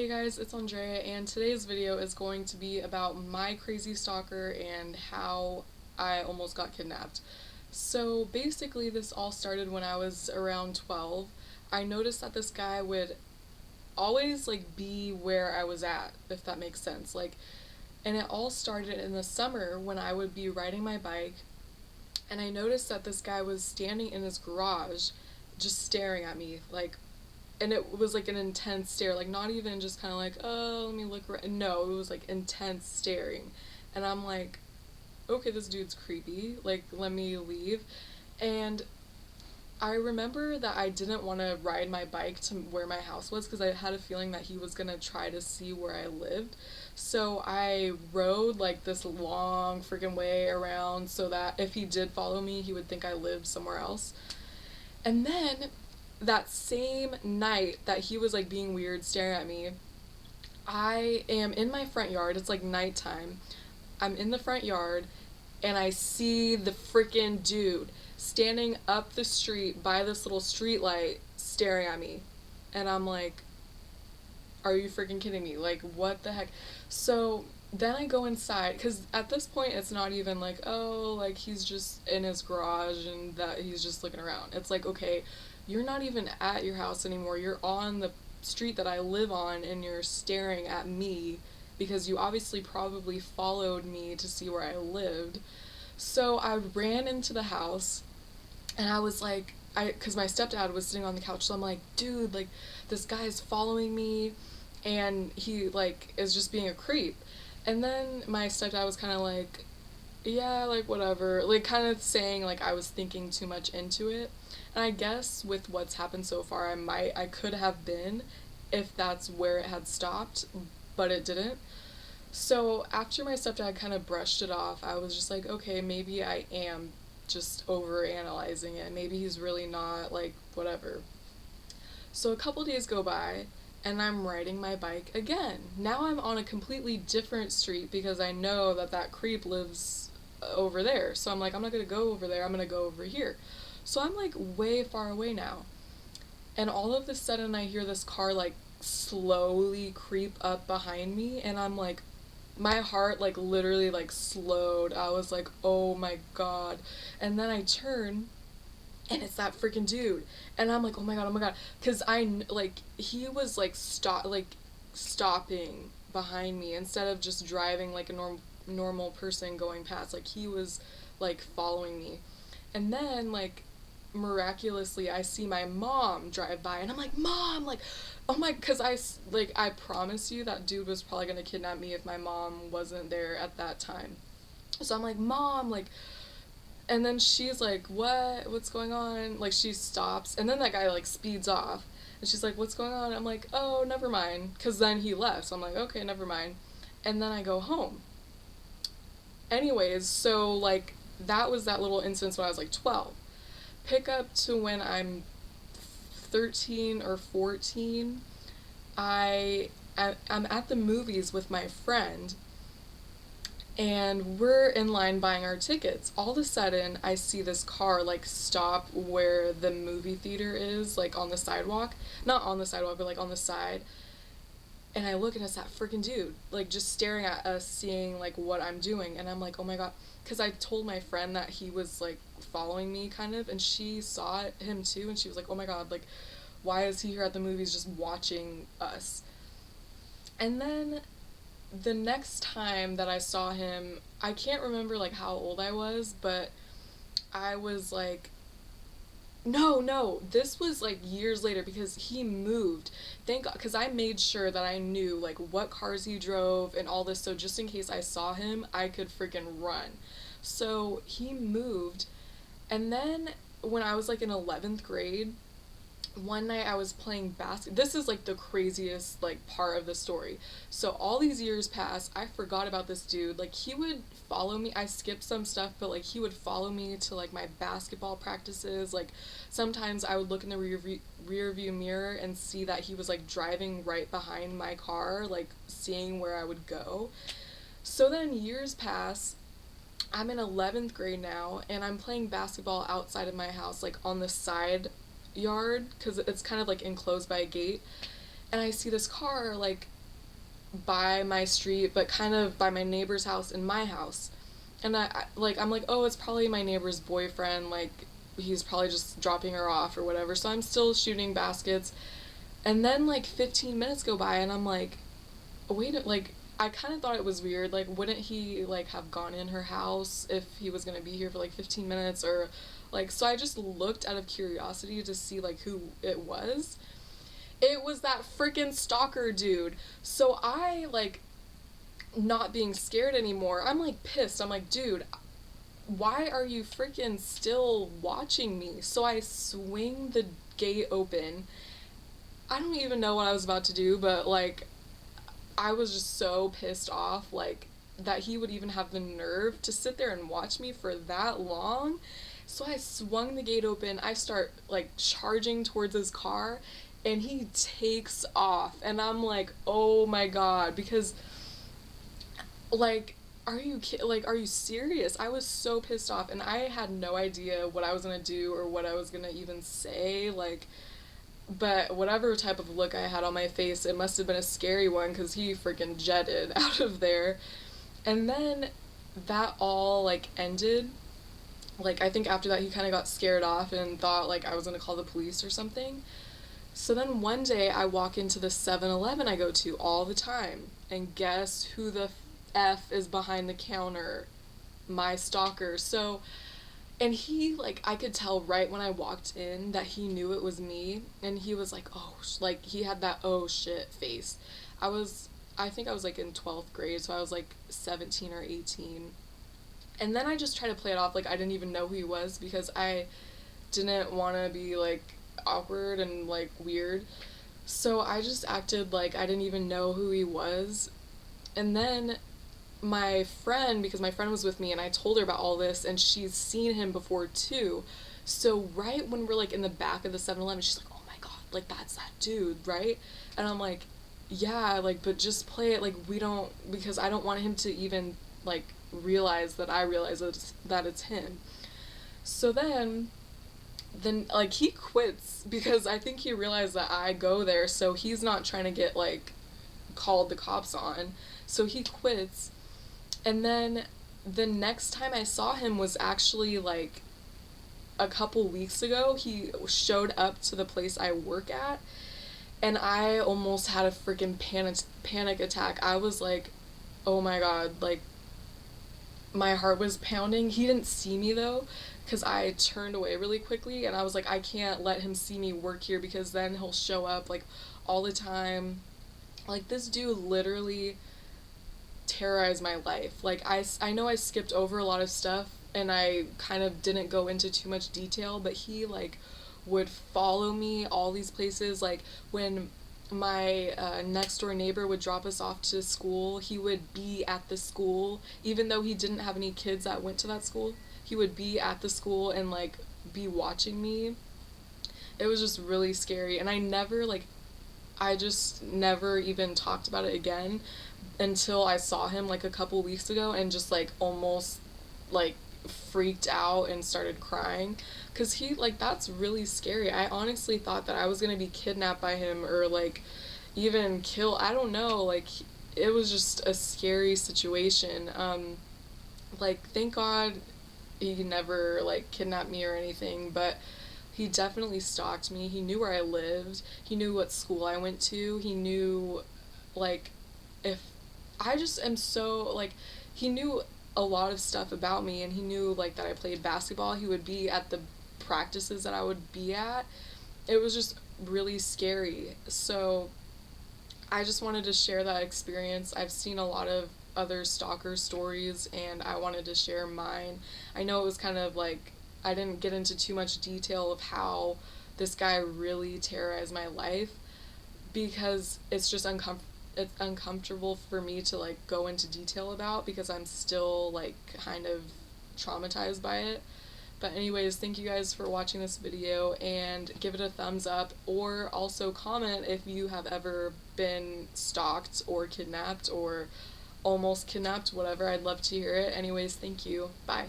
Hey guys, it's Andrea, and today's video is going to be about my crazy stalker and how I almost got kidnapped. So basically, this all started when I was around 12. I noticed that this guy would always be where I was at, if that makes sense. And it all started in the summer when I would be riding my bike, and I noticed that this guy was standing in his garage just staring at me, and it was an intense stare, not even just kind of oh, let me look around. No, it was intense staring. And I'm like, okay, this dude's creepy, let me leave. And I remember that I didn't want to ride my bike to where my house was because I had a feeling that he was gonna try to see where I lived. So I rode this long freaking way around so that if he did follow me, he would think I lived somewhere else. And then that same night that he was being weird, staring at me, I am in my front yard. It's nighttime. I'm in the front yard and I see the freaking dude standing up the street by this little street light staring at me. And I'm like, are you freaking kidding me? What the heck? So then I go inside because at this point it's not even oh, he's just in his garage and that he's just looking around. It's okay, you're not even at your house anymore. You're on the street that I live on and you're staring at me because you obviously probably followed me to see where I lived. So I ran into the house and I was because my stepdad was sitting on the couch, so I'm like, dude, this guy's following me and he is just being a creep. And then my stepdad was kind of yeah, whatever, kind of saying I was thinking too much into it. And I guess with what's happened so far, I could have been, if that's where it had stopped, but it didn't. So after my stepdad kind of brushed it off, I was just okay, maybe I am just over analyzing it. Maybe he's really not, whatever. So a couple days go by, and I'm riding my bike again. Now I'm on a completely different street because I know that that creep lives over there. So I'm I'm not gonna go over there, I'm gonna go over here. So I'm way far away now. And all of a sudden I hear this car slowly creep up behind me, and I'm my heart literally slowed. I was oh my god. And then I turn and it's that freaking dude, and I'm oh my god, oh my god, because he was stopping behind me instead of just driving like a normal person going past. He was following me. And then miraculously I see my mom drive by, and I'm mom, oh my, because I promise you that dude was probably gonna kidnap me if my mom wasn't there at that time. So I'm mom, and then she's what's going on? She stops, and then that guy speeds off, and she's what's going on? I'm oh, never mind, because then he left. So I'm okay, never mind. And then I go home. Anyways, so that was that little instance when I was 12. Pick up to when I'm 13 or 14. I'm at the movies with my friend, and we're in line buying our tickets. All of a sudden I see this car stop where the movie theater is, on the sidewalk, not on the sidewalk but on the side. And I look, and it's that freaking dude just staring at us, seeing what I'm doing. And I'm oh my god, because I told my friend that he was following me kind of, and she saw him too, and she was oh my god, why is he here at the movies just watching us? And then the next time that I saw him, I can't remember how old I was, but I was no, this was years later because he moved. Thank God, because I made sure that I knew what cars he drove and all this, so just in case I saw him, I could freaking run. So he moved, and then when I was in 11th grade, one night I was playing basketball. This is the craziest part of the story. So all these years pass, I forgot about this dude. He would follow me. I skipped some stuff, but he would follow me to my basketball practices. Sometimes I would look in the rear view mirror and see that he was driving right behind my car, seeing where I would go. So then years pass. I'm in 11th grade now, and I'm playing basketball outside of my house, on the side yard, because it's kind of enclosed by a gate. and I see this car like by my street, but kind of by my neighbor's house and my house. And I'm like, oh, it's probably my neighbor's boyfriend. Like, he's probably just dropping her off or whatever. So I'm still shooting baskets. And then like 15 minutes go by, and I'm like, wait, like, I kind of thought it was weird. Like, wouldn't he like have gone in her house if he was gonna be here for like 15 minutes or like? So I just looked out of curiosity to see like who it was. It was that freaking stalker dude. So I like not being scared anymore. I'm like pissed. I'm like, dude, why are you freaking still watching me? So I swing the gate open. I don't even know what I was about to do, but like I was just so pissed off like that he would even have the nerve to sit there and watch me for that long. So I swung the gate open. I start like charging towards his car, and he takes off, and I'm like, "Oh my god," because like, are you serious? I was so pissed off, and I had no idea what I was going to do or what I was going to even say, like, but whatever type of look I had on my face, it must have been a scary one cuz he freaking jetted out of there. And then that all like ended. Like, I think after that he kind of got scared off and thought like I was going to call the police or something. So then one day I walk into the 7-Eleven I go to all the time, and guess who the F is behind the counter? My stalker. So, and he, like, I could tell right when I walked in that he knew it was me, and he was like, oh, like, he had that oh shit face. I think I was like in 12th grade, so I was like 17 or 18. And then I just tried to play it off like I didn't even know who he was because I didn't want to be like awkward and like weird. So I just acted like I didn't even know who he was. And then my friend, because my friend was with me and I told her about all this, and she's seen him before too. So right when we're like in the back of the 7-Eleven, she's like, "Oh my god, like that's that dude, right?" And I'm like, "Yeah, like but just play it like we don't, because I don't want him to even like realize that I realize that it's him." So then like he quits because I think he realized that I go there, so he's not trying to get like called the cops on. So he quits. And then the next time I saw him was actually like a couple weeks ago. He showed up to the place I work at, and I almost had a freaking panic attack. I was like, "Oh my god," like my heart was pounding. He didn't see me though, because I turned away really quickly, and I was like, I can't let him see me work here because then he'll show up like all the time. Like, this dude literally terrorized my life. Like, I know I skipped over a lot of stuff and I kind of didn't go into too much detail, but he like would follow me all these places. Like, when my next door neighbor would drop us off to school, he would be at the school even though he didn't have any kids that went to that school. He would be at the school and like be watching me. It was just really scary, and I just never even talked about it again until I saw him like a couple weeks ago, and just like almost like freaked out and started crying because he like that's really scary. I honestly thought that I was gonna be kidnapped by him or like even kill. I don't know. Like, it was just a scary situation. Like, thank God he never like kidnapped me or anything, but he definitely stalked me. He knew where I lived. He knew what school I went to. He knew like if I just am so like he knew a lot of stuff about me, and he knew like that I played basketball. He would be at the practices that I would be at. It was just really scary. So I just wanted to share that experience. I've seen a lot of other stalker stories, and I wanted to share mine. I know it was kind of like I didn't get into too much detail of how this guy really terrorized my life because it's uncomfortable for me to like go into detail about because I'm still like kind of traumatized by it. But anyways, thank you guys for watching this video, and give it a thumbs up, or also comment if you have ever been stalked or kidnapped or almost kidnapped, whatever. I'd love to hear it. Anyways, thank you. Bye.